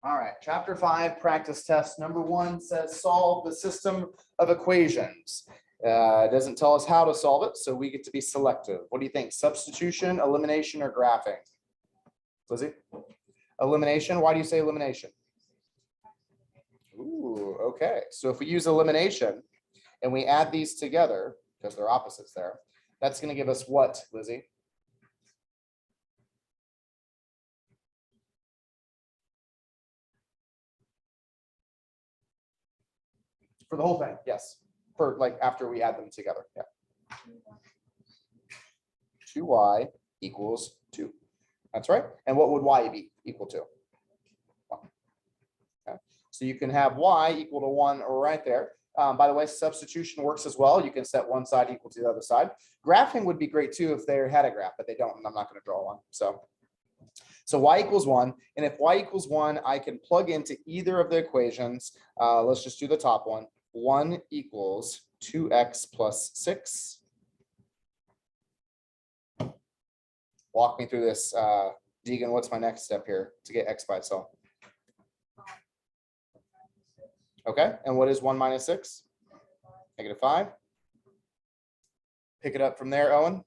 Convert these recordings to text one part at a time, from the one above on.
All right, chapter 5, practice test number 1 says solve the system of equations. It doesn't tell us how to solve it, so we get to be selective. What do you think? Substitution, elimination, or graphing? Lizzie? Elimination. Why do you say elimination? Ooh, okay. So if we use elimination and we add these together, because they're opposites there, that's going to give us what, Lizzie? For the whole thing, yes. For like after we add them together, yeah. 2y equals 2. That's right. And what would y be equal to? 1. Okay. So you can have y equal to 1 right there. By the way, substitution works as well. You can set one side equal to the other side. Graphing would be great too if they had a graph, but they don't, and I'm not going to draw one. So y equals 1, and if y equals 1, I can plug into either of the equations. Let's just do the top one. 1 equals 2x plus 6. Walk me through this. Deegan, what's my next step here to get x by itself? Okay, and what is 1 minus 6? -5. Pick it up from there, Owen.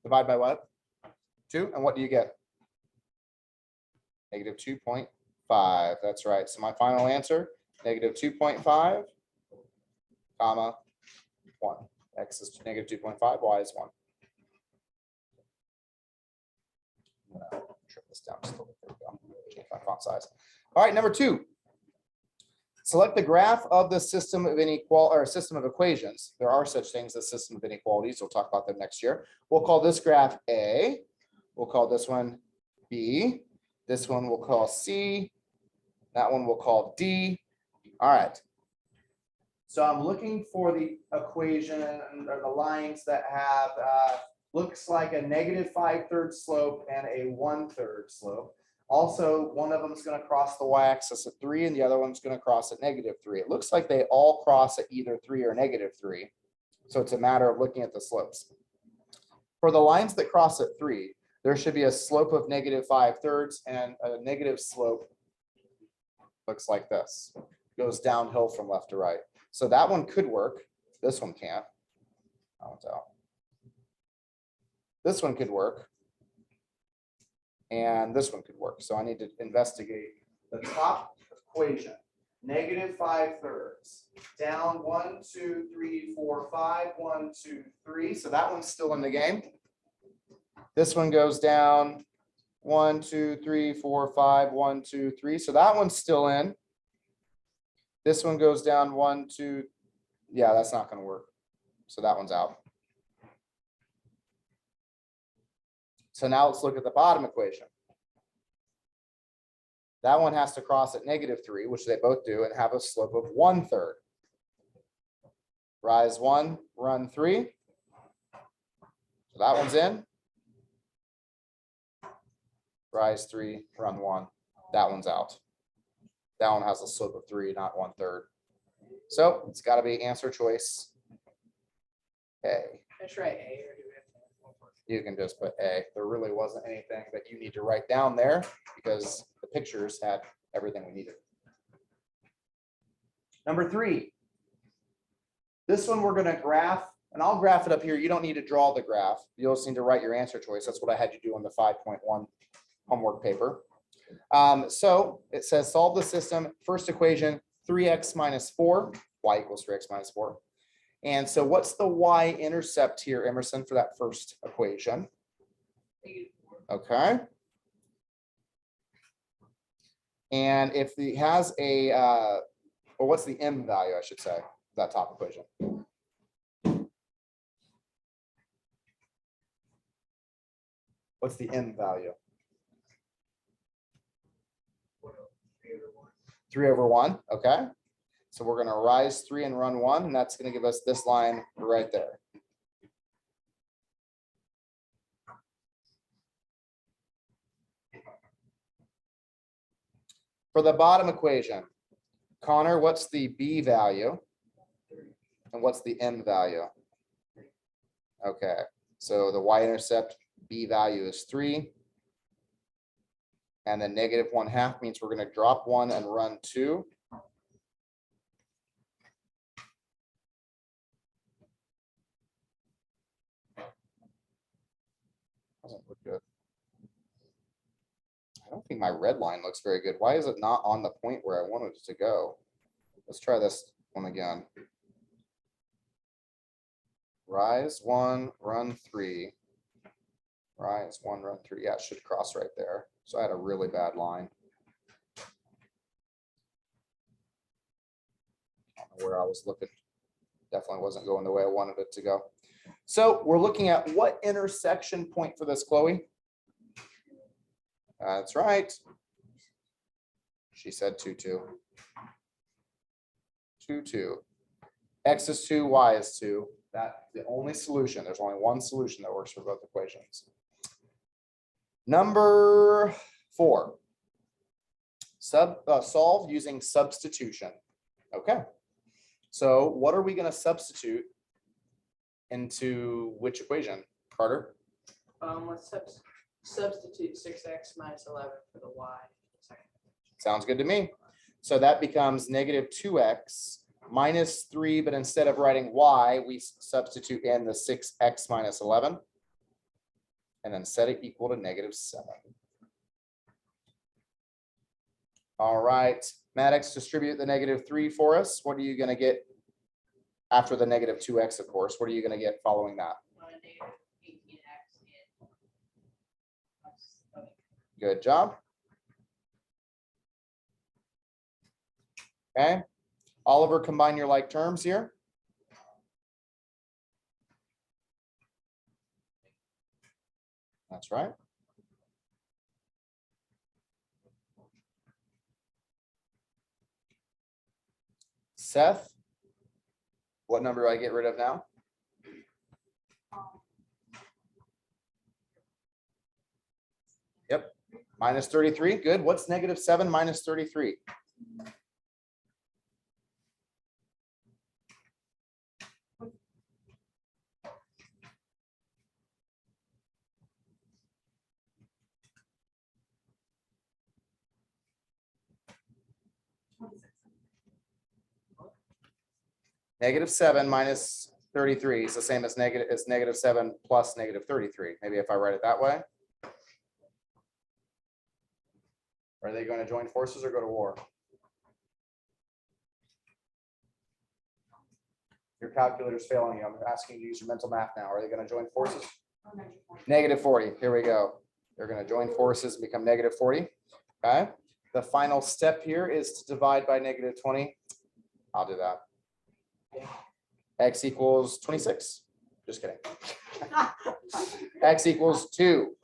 Divide by what? 2, and what do you get? -2.5. That's right. So my final answer, -2.5, comma 1. X is -2.5, y is 1. Trim this down just a little bit. There we go. Change my font size. All right, number 2. Select the graph of the system of inequality or system of equations. There are such things as system of inequalities. We'll talk about them next year. We'll call this graph A. We'll call this one B. This one we'll call C. That one we'll call D. All right. So I'm looking for the equation or the lines that have looks like a -5/3 slope and a 1/3 slope. Also, one of them is going to cross the y-axis at 3, and the other one's going to cross at -3. It looks like they all cross at either 3 or -3. So it's a matter of looking at the slopes. For the lines that cross at 3, there should be a slope of -5/3 and a negative slope. Looks like this. Goes downhill from left to right. So that one could work. This one can't. That one's out. This one could work. And this one could work. So I need to investigate the top equation. -5/3. Down 1, 2, 3, 4, 5. 1, 2, 3. So that one's still in the game. This one goes down 1, 2, 3, 4, 5. 1, 2, 3. So that one's still in. This one goes down 1, 2. Yeah, that's not going to work. So that one's out. So now let's look at the bottom equation. That one has to cross at -3, which they both do, and have a slope of 1/3. Rise 1, run 3. So that one's in. Rise 3, run 1. That one's out. That one has a slope of 3, not 1/3. So it's got to be answer choice A. That's right. A, or do we have to have one more? You can just put A. There really wasn't anything that you need to write down there because the pictures had everything we needed. Number 3. This one we're going to graph, and I'll graph it up here. You don't need to draw the graph. You'll just need to write your answer choice. That's what I had you do on the 5.1 homework paper. So it says solve the system. First equation, 3x minus 4, y equals 3x minus 4. And so what's the y-intercept here, Emerson, for that first equation? Okay. And if it has a, or what's the m value, I should say, that top equation? What's the m value? 3/1. Okay. So we're going to rise 3 and run 1, and that's going to give us this line right there. For the bottom equation, Connor, what's the b value? And what's the m value? Okay. So the y-intercept B value is 3. And then -1/2 means we're going to drop 1 and run 2. Doesn't look good. I don't think my red line looks very good. Why is it not on the point where I wanted it to go? Let's try this one again. Rise 1, run 3. Rise 1, run 3. Yeah, it should cross right there. So I had a really bad line. I don't know where I was looking. Definitely wasn't going the way I wanted it to go. So we're looking at what intersection point for this, Chloe? That's right. She said 2, 2. 2, 2. X is 2, Y is 2. That's the only solution. There's only one solution that works for both equations. Number 4. Solve using substitution. Okay. So what are we going to substitute into which equation, Carter? Let's substitute 6x minus 11 for the y. Sounds good to me. So that becomes -2x minus 3, but instead of writing y, we substitute in the 6x minus 11 and then set it equal to -7. All right, Maddox, distribute the -3 for us. What are you going to get after the -2x, of course? What are you going to get following that? Good job. Okay. Oliver, combine your like terms here. That's right. Seth, what number do I get rid of now? Yep, -33. Good. What's -7 minus 33? -7 minus 33 is the same as -7 plus -33. Maybe if I write it that way. Are they going to join forces or go to war? Your calculator's failing you. I'm asking you to use your mental math now. Are they going to join forces? -40. Here we go. They're going to join forces and become -40. Okay. The final step here is to divide by -20. I'll do that. X equals 26. Just kidding. X equals 2.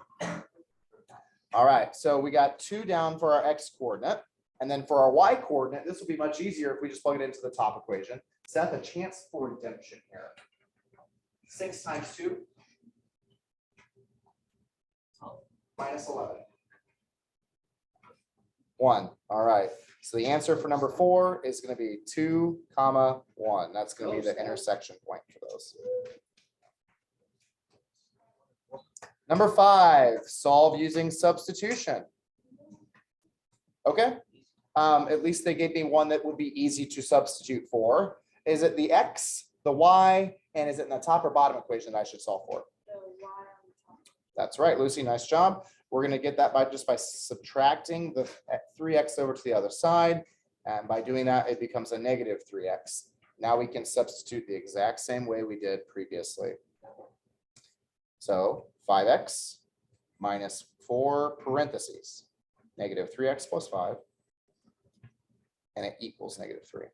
All right, so we got 2 down for our X coordinate. And then for our Y coordinate, this will be much easier if we just plug it into the top equation. Seth, a chance for redemption here. 6 times 2. Minus 11. 1. All right. So the answer for number 4 is going to be 2, 1. That's going to be the intersection point for those. Number 5, solve using substitution. Okay. At least they gave me one that would be easy to substitute for. Is it the X, the Y, and is it in the top or bottom equation that I should solve for? That's right, Lucy. Nice job. We're going to get that by just by subtracting the 3x over to the other side. And by doing that, it becomes a -3x. Now we can substitute the exact same way we did previously. So 5x minus 4 parentheses, -3x plus 5, and it equals -3.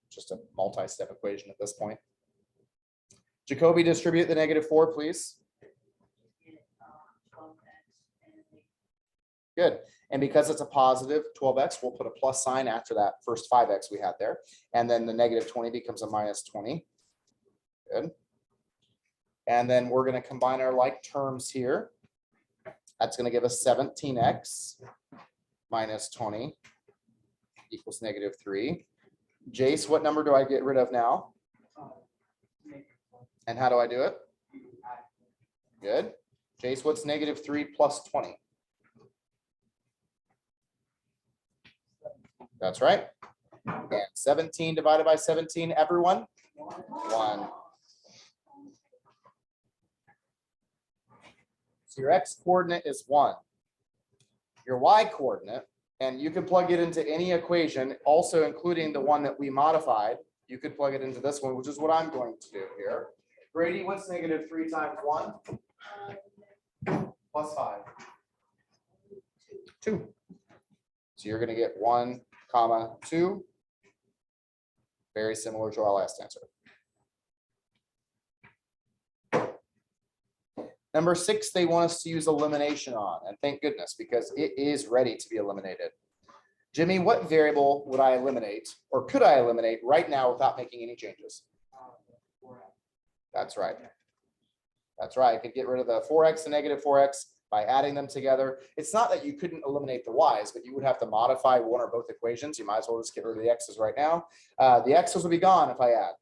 Just a multi-step equation at this point. Jacoby, distribute the -4, please. Good. And because it's a positive 12x, we'll put a plus sign after that first 5x we had there. And then the -20 becomes a -20. Good. And then we're going to combine our like terms here. That's going to give us 17x minus 20 equals -3. Jace, what number do I get rid of now? And how do I do it? Good. Chase, what's -3 plus 20? That's right. And 17 divided by 17, everyone? 1. So your x coordinate is 1. Your y coordinate, and you can plug it into any equation, also including the one that we modified. You could plug it into this one, which is what I'm going to do here. Brady, what's -3 times 1? Plus 5. 2. So you're going to get 1, 2. Very similar to our last answer. Number 6, they want us to use elimination on, and thank goodness, because it is ready to be eliminated. Jimmy, what variable would I eliminate, or could I eliminate right now without making any changes? That's right. That's right. I could get rid of the 4x and -4x by adding them together. It's not that you couldn't eliminate the y's, but you would have to modify one or both equations. You might as well just get rid of the x's right now. The x's will be gone if I add.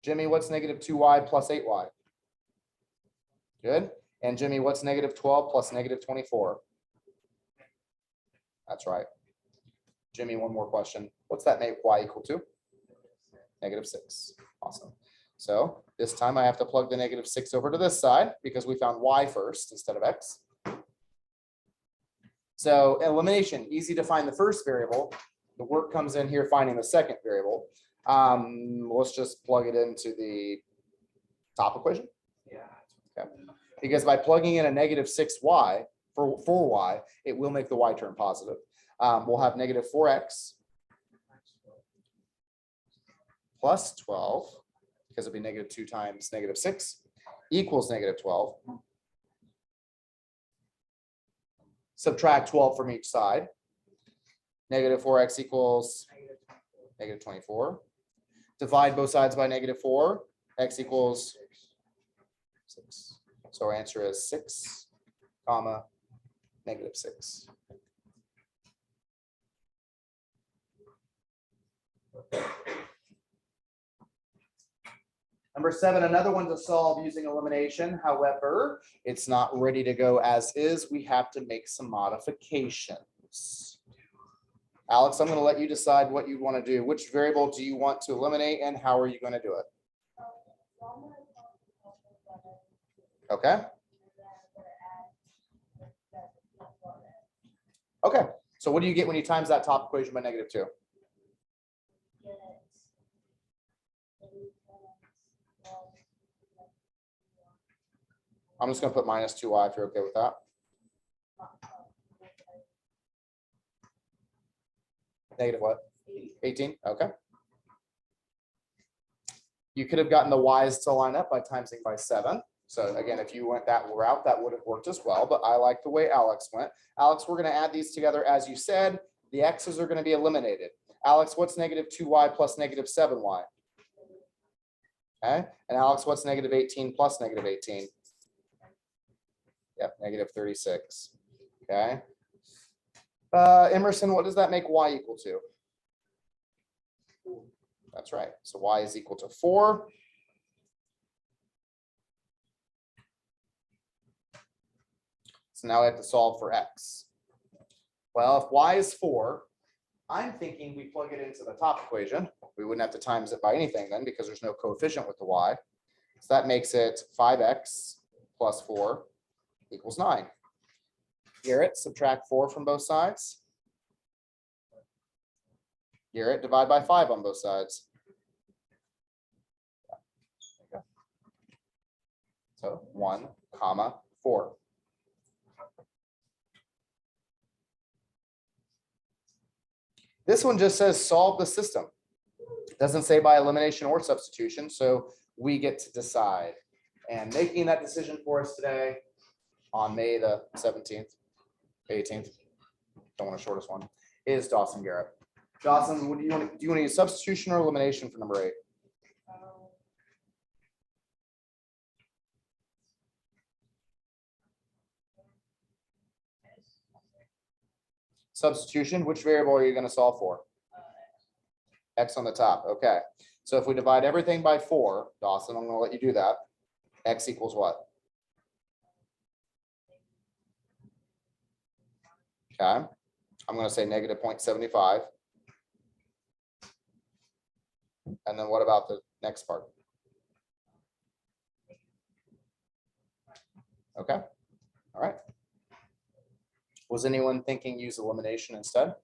Jimmy, what's -2y plus 8y? Good. And Jimmy, what's -12 plus -24? That's right. Jimmy, one more question. What's that make y equal to? -6. Awesome. So this time I have to plug the -6 over to this side because we found y first instead of x. So elimination, easy to find the first variable. The work comes in here finding the second variable. Let's just plug it into the top equation. Yeah. Okay. Because by plugging in a -6y for y, it will make the y term positive. We'll have -4x plus 12, because it'll be -2 times -6 equals -12. Subtract 12 from each side. -4x equals -24. Divide both sides by -4. X equals 6. So our answer is 6, -6. Number 7, another one to solve using elimination. However, it's not ready to go as is. We have to make some modifications. Alex, I'm going to let you decide what you want to do. Which variable do you want to eliminate and how are you going to do it? Okay. Okay. So what do you get when you times that top equation by -2? I'm just going to put -2y if you're okay with that. Negative what? 18. Okay. You could have gotten the y's to line up by timesing by 7. So again, if you went that route, that would have worked as well. But I like the way Alex went. Alex, we're going to add these together as you said. The x's are going to be eliminated. Alex, what's -2y plus -7y? Okay. And Alex, what's -18 plus -18? Yep, -36. Okay. Emerson, what does that make y equal to? That's right. So y is equal to 4. So now I have to solve for x. Well, if y is 4, I'm thinking we plug it into the top equation. We wouldn't have to times it by anything then because there's no coefficient with the y. So that makes it 5x plus 4 equals 9. Garrett, subtract 4 from both sides. Garrett, divide by 5 on both sides. So 1, 4. This one just says solve the system. It doesn't say by elimination or substitution, so we get to decide. And making that decision for us today on May the 17th, 18th, don't want to shortest one, is Dawson Garrett. Dawson, what do you want to use substitution or elimination for number 8? Substitution, which variable are you going to solve for? X on the top. Okay. So if we divide everything by 4, Dawson, I'm going to let you do that. X equals what? Okay, I'm gonna say negative 0.75. And then what about the next part? Okay, all right. Was anyone thinking use elimination instead?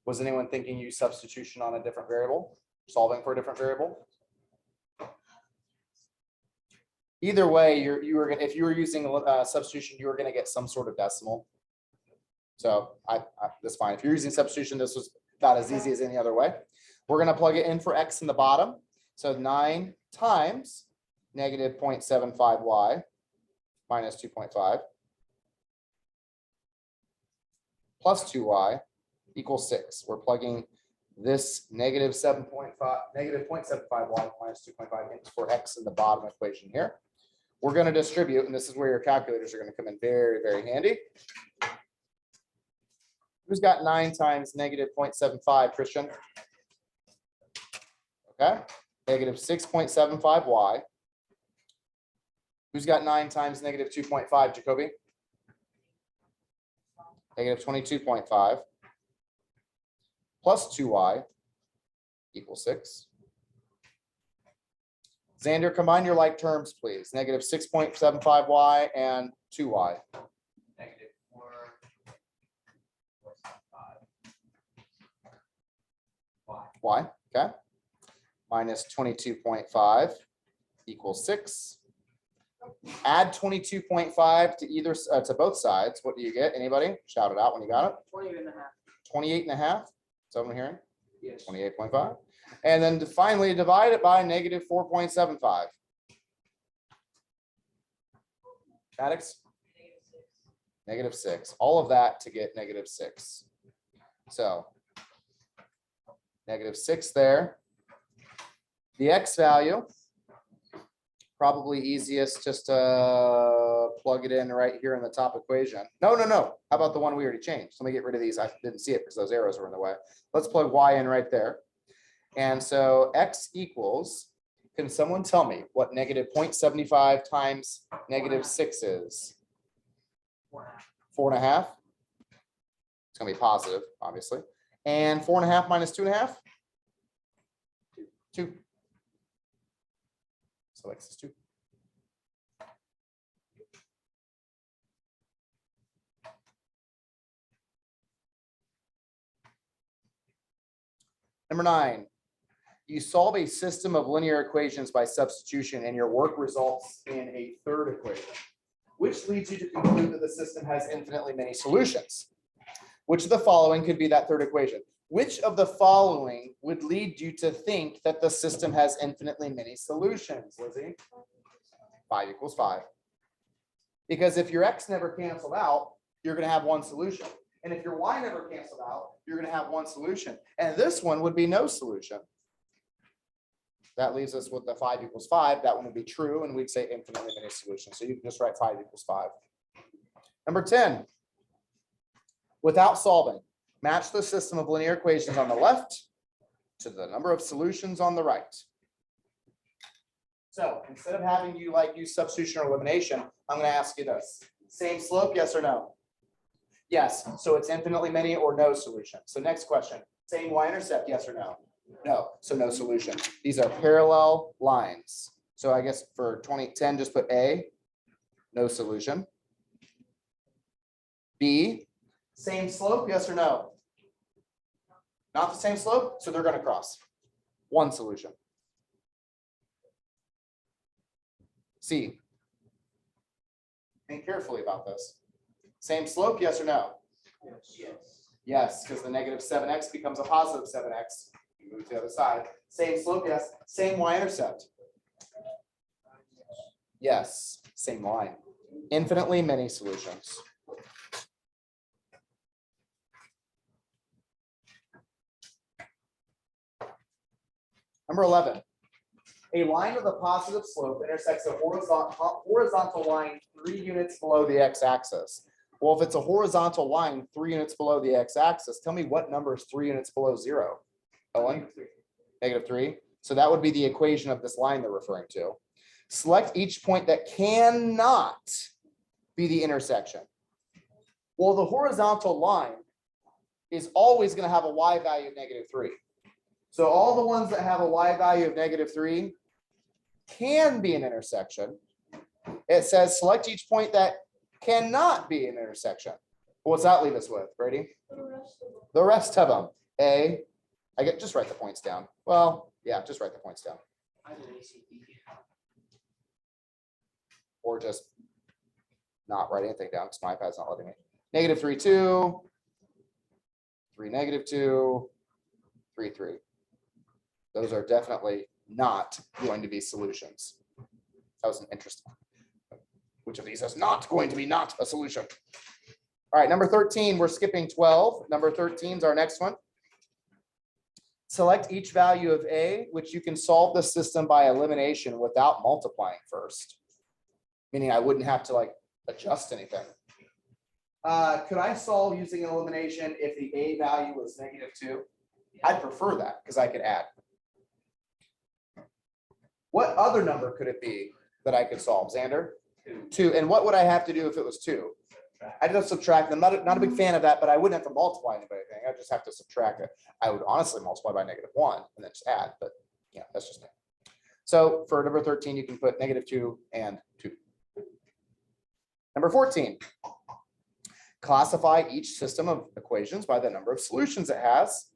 Was anyone thinking use substitution on a different variable, solving for a different variable? Either way, you were gonna, if you were using substitution, you were gonna get some sort of decimal. So that's fine. If you're using substitution, this was about as easy as any other way. We're gonna plug it in for x in the bottom. So 9 times negative 0.75y minus 2.5 plus 2y equals 6. We're plugging this negative 0.75y minus 2.5 in for x in the bottom equation here. We're going to distribute, and this is where your calculators are going to come in very, very handy. Who's got 9 times negative 0.75, Christian? Okay, negative 6.75y. Who's got 9 times negative 2.5, Jacoby? Negative 22.5 plus 2y equals 6. Xander, combine your like terms, please. Negative 6.75y and 2y. Negative 4.75. Y, okay. Minus 22.5 equals 6. Add 22.5 to either to both sides. What do you get? Anybody? Shout it out when you got it. 28 and a half. Is that what I'm hearing? Yes. 28.5. And then finally divide it by negative 4.75. Maddox? Negative 6. All of that to get negative 6. So negative 6 there. The x value, probably easiest just to plug it in right here in the top equation. No. How about the one we already changed? Let me get rid of these. I didn't see it because those arrows were in the way. Let's plug y in right there. And so x equals, can someone tell me what negative 0.75 times negative 6 is? 4.5. It's going to be positive, obviously. And 4.5 minus 2.5? 2. So x is 2. Number 9, you solve a system of linear equations by substitution and your work results in a third equation, which leads you to conclude that the system has infinitely many solutions. Which of the following could be that third equation? Which of the following would lead you to think that the system has infinitely many solutions, Lizzie? 5 equals 5. Because if your x never canceled out, you're going to have one solution. And if your y never canceled out, you're going to have one solution. And this one would be no solution. That leaves us with the 5 equals 5. That one would be true, and we'd say infinitely many solutions. So you can just write 5 equals 5. Number 10, without solving, match the system of linear equations on the left to the number of solutions on the right. So instead of having you use substitution or elimination, I'm going to ask you this. Same slope, yes or no? Yes. So it's infinitely many or no solution. So next question, same y-intercept, yes or no? No. So no solution. These are parallel lines. So I guess for 2010, just put A, no solution. B, same slope, yes or no? Not the same slope, so they're going to cross. One solution. C, think carefully about this. Same slope, yes or no? Yes. Yes, because the negative 7x becomes a positive 7x. You move to the other side. Same slope, yes. Same y-intercept. Yes, same line. Infinitely many solutions. Number 11. A line with a positive slope intersects a horizontal line 3 units below the x-axis. Well, if it's a horizontal line 3 units below the x-axis, tell me what number is 3 units below 0? Owen? Negative 3. So that would be the equation of this line they're referring to. Select each point that cannot be the intersection. Well, the horizontal line is always going to have a y value of -3. So all the ones that have a y value of -3 can be an intersection. It says select each point that cannot be an intersection. What's that leave us with, Brady? The rest of them. Just write the points down. Well, yeah, just write the points down. I did ACD. Or just not write anything down because my iPad's not letting me. -3, 2, 3, -2, 3, 3. Those are definitely not going to be solutions. That was an interesting. Which of these is not going to be not a solution? All right, number 13, we're skipping 12. Number 13 is our next one. Select each value of A, which you can solve the system by elimination without multiplying first. Meaning I wouldn't have to like adjust anything. Could I solve using elimination if the A value was -2? I'd prefer that because I could add. What other number could it be that I could solve, Xander? 2. And what would I have to do if it was 2? I'd just subtract. I'm not a big fan of that, but I wouldn't have to multiply anything. I just have to subtract it. I would honestly multiply by -1 and then just add, but yeah, that's just me. So for number 13, you can put -2 and 2. Number 14, classify each system of equations by the number of solutions it has.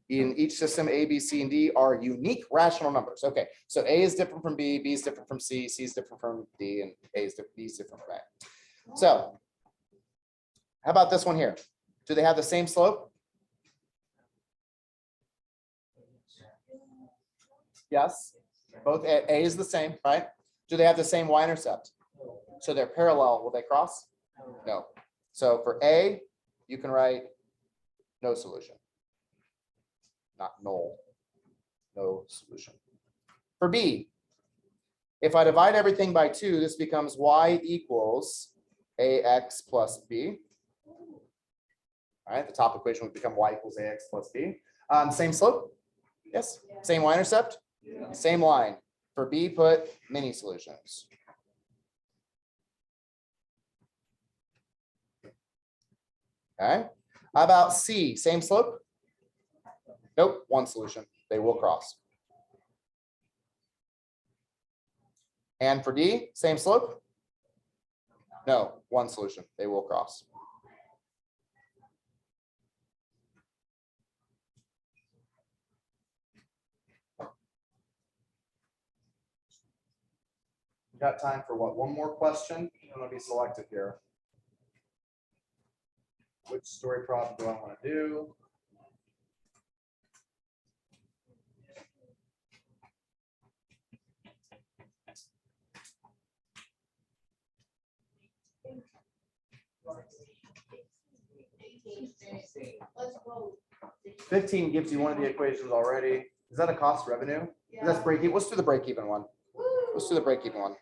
In each system, A, B, C, and D are unique rational numbers. Okay, so A is different from B, B is different from C, C is different from D, and B is different from A. So how about this one here? Do they have the same slope? Yes, both A is the same, right? Do they have the same y-intercept? So they're parallel, will they cross? No. So for A, you can write no solution. Not null, no solution. For B, if I divide everything by 2, this becomes y equals ax plus b. All right, the top equation would become y equals ax plus b. Same slope? Yes. Same y-intercept? Yeah. Same line. For B, put many solutions. Okay. How about C? Same slope? Nope, one solution. They will cross. And for D, same slope? No, one solution. They will cross. We got time for what? One more question? I'm going to be selective here. Which story problem do I want to do? Let's vote. 15 gives you one of the equations already. Is that a cost revenue? That's break even. Let's do the break even one. Let's do the break even one.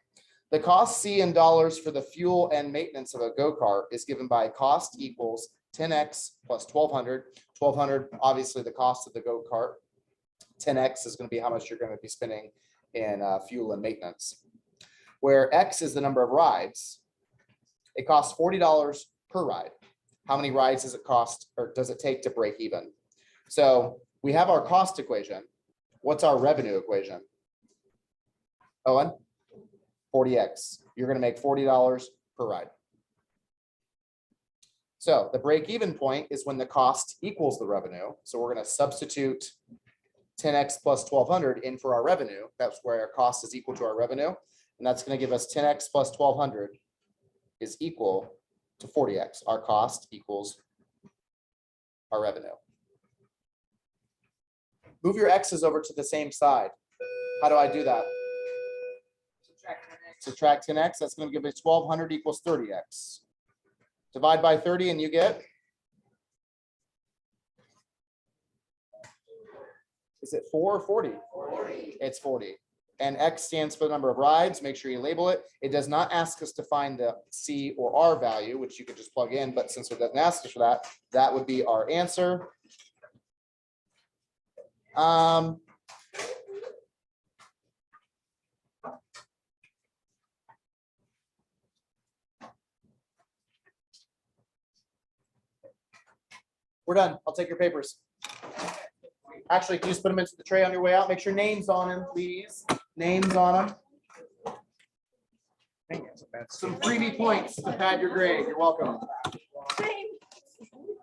The cost C in dollars for the fuel and maintenance of a go-kart is given by cost equals 10x plus 1200. 1200, obviously the cost of the go-kart. 10x is going to be how much you're going to be spending in fuel and maintenance. Where X is the number of rides, it costs $40 per ride. How many rides does it cost or does it take to break even? So we have our cost equation. What's our revenue equation? Owen? 40x. You're going to make $40 per ride. So the break even point is when the cost equals the revenue. So we're going to substitute 10x plus 1200 in for our revenue. That's where our cost is equal to our revenue. And that's going to give us 10x plus 1200 is equal to 40x. Our cost equals our revenue. Move your x's over to the same side. How do I do that? Subtract 10x. That's going to give us 1200 equals 30x. Divide by 30 and you get? Is it 4 or 40? 40. It's 40. And X stands for the number of rides. Make sure you label it. It does not ask us to find the C or R value, which you could just plug in, but since it doesn't ask us for that, that would be our answer. We're done. I'll take your papers. Actually, can you just put them into the tray on your way out? Make sure names on them, please. Names on them. Some freebie points to pad your grade. You're welcome.